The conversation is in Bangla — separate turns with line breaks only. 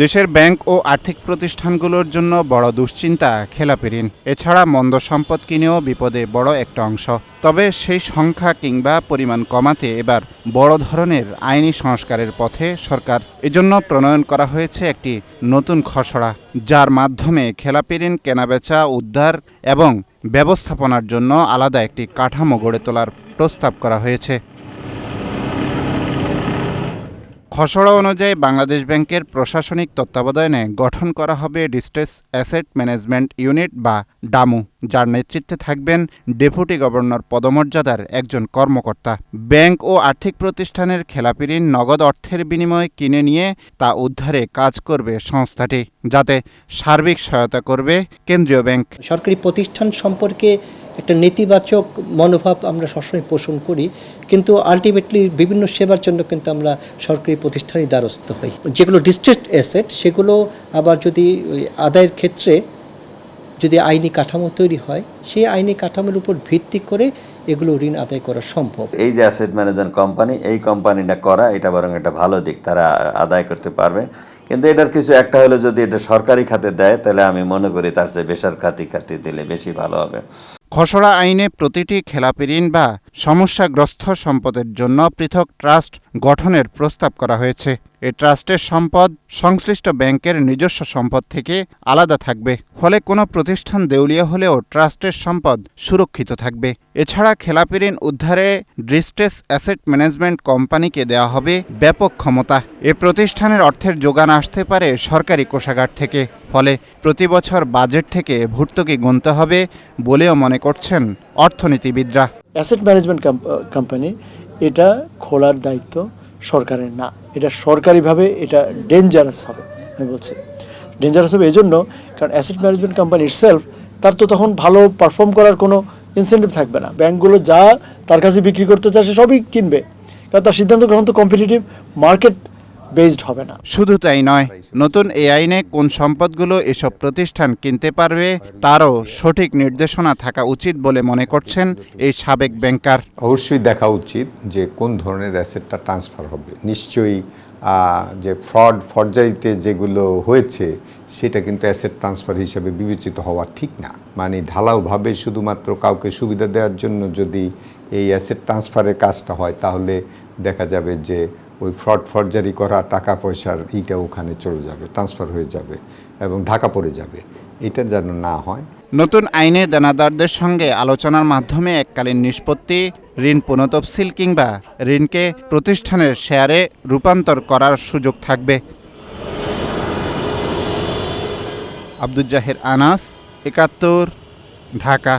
দেশের ব্যাংক ও আর্থিক প্রতিষ্ঠানগুলোর জন্য বড় দুশ্চিন্তা খেলাপি ঋণ। এছাড়া মন্দ সম্পদ কিনেও বিপদে বড় একটা অংশ। তবে সেই সংখ্যা কিংবা পরিমাণ কমাতে এবার বড় ধরনের আইনি সংস্কারের পথে সরকার। এজন্য প্রণয়ন করা হয়েছে একটি নতুন খসড়া, যার মাধ্যমে খেলাপি ঋণ কেনাবেচা, উদ্ধার এবং ব্যবস্থাপনার জন্য আলাদা একটি কাঠামো গড়ে তোলার প্রস্তাব করা হয়েছে। খসড়া অনুযায়ী বাংলাদেশ ব্যাংকের প্রশাসনিক তত্ত্বাবধানে গঠন করা হবে ডিস্ট্রেস অ্যাসেট ম্যানেজমেন্ট ইউনিট বা ডামু, যার নেতৃত্বে থাকবেন ডেপুটি গভর্নর পদমর্যাদার একজন কর্মকর্তা। ব্যাংক ও আর্থিক প্রতিষ্ঠানের খেলাপি ঋণ নগদ অর্থের বিনিময়ে কিনে নিয়ে তা উদ্ধারে কাজ করবে সংস্থাটি, যাতে সার্বিক সহায়তা করবে কেন্দ্রীয় ব্যাংক।
সরকারি প্রতিষ্ঠান সম্পর্কে একটা নেতিবাচক মনোভাব আমরা সবসময় পোষণ করি, কিন্তু আলটিমেটলি বিভিন্ন সেবার জন্য কিন্তু আমরা সরকারি প্রতিষ্ঠানই দ্বারস্থ হই। যেগুলো ডিস্ট্রেসড অ্যাসেট সেগুলো আবার যদি আদায়ের ক্ষেত্রে যদি আইনি কাঠামো তৈরি হয়, সেই আইনি কাঠামোর উপর ভিত্তি করে এগুলো ঋণ আদায় করা সম্ভব।
এই যে অ্যাসেট ম্যানেজমেন্ট কোম্পানি, এই কোম্পানিটা করা এটা বরং একটা ভালো দিক, তারা আদায় করতে পারবে। কিন্তু এটার কিছু একটা হলো, যদি এটা সরকারি খাতে দেয় তাহলে আমি মনে করি তার চেয়ে বেসরকারি খাতে দিলে বেশি ভালো হবে।
খসড়া আইনে প্রতিটি খেলাপি ঋণ বা সমস্যাগ্রস্ত সম্পদের জন্য পৃথক ট্রাস্ট গঠনের প্রস্তাব করা হয়েছে। এই ট্রাস্টের সম্পদ সংশ্লিষ্ট ব্যাংকের নিজস্ব সম্পদ থেকে আলাদা থাকবে, ফলে কোনো প্রতিষ্ঠান দেউলিয়া হলেও ট্রাস্টের সম্পদ সুরক্ষিত থাকবে। এছাড়া খেলাপি ঋণ উদ্ধারে ডিস্ট্রেস অ্যাসেট ম্যানেজমেন্ট কোম্পানিকে দেওয়া হবে ব্যাপক ক্ষমতা। এ প্রতিষ্ঠানের অর্থের যোগান আসতে পারে সরকারি কোষাগার থেকে, ফলে প্রতি বছর বাজেট থেকে ভর্তুকি গুনতে হবে বলেও মনে করছেন অর্থনীতিবিদরা।
অ্যাসেট ম্যানেজমেন্ট কোম্পানি এটা খোলার দায়িত্ব সরকারের না, এটা সরকারিভাবে এটা ডেঞ্জারাস হবে। আমি বলছি ডেঞ্জারাস হবে এই জন্য, কারণ অ্যাসেট ম্যানেজমেন্ট কোম্পানি ইটসেলফ তার তো তখন ভালো পারফর্ম করার কোনো ইনসেন্টিভ থাকবে না। ব্যাংকগুলো যা তার কাছে বিক্রি করতে চায় সে সবই কিনবে, কারণ তার সিদ্ধান্ত গ্রহণ তো কম্পিটিটিভ মার্কেট বেসড হবে না।
শুধু তাই নয়, নতুন এই আইনে কোন সম্পদগুলো এসব প্রতিষ্ঠান কিনতে পারবে তারও সঠিক নির্দেশনা থাকা উচিত বলে মনে করছেন এই সাবেক ব্যাংকার।
অবশ্যই দেখা উচিত যে কোন ধরনের অ্যাসেটটা ট্রান্সফার হবে। নিশ্চয়ই যে ফর্জারিতে যেগুলো হয়েছে সেটা কিন্তু অ্যাসেট ট্রান্সফার হিসেবে বিবেচিত হওয়া ঠিক না। মানে ঢালাওভাবে শুধুমাত্র কাউকে সুবিধা দেওয়ার জন্য যদি এই অ্যাসেট ট্রান্সফারের কাজটা হয়, তাহলে দেখা যাবে যে ওই ফর্জারি করা টাকা পয়সার ইটা ওখানে চলে যাবে, ট্রান্সফার হয়ে যাবে এবং ঢাকা পড়ে যাবে। এটা যেন না হয়।
নতুন আইনে দেনাদারদের সঙ্গে আলোচনার মাধ্যমে এককালীন নিষ্পত্তি, ঋণ পুনঃতফসিল কিংবা ঋণকে প্রতিষ্ঠানের শেয়ারে রূপান্তর করার সুযোগ থাকবে। আব্দুল জাহির আনাস, ৭১, ঢাকা।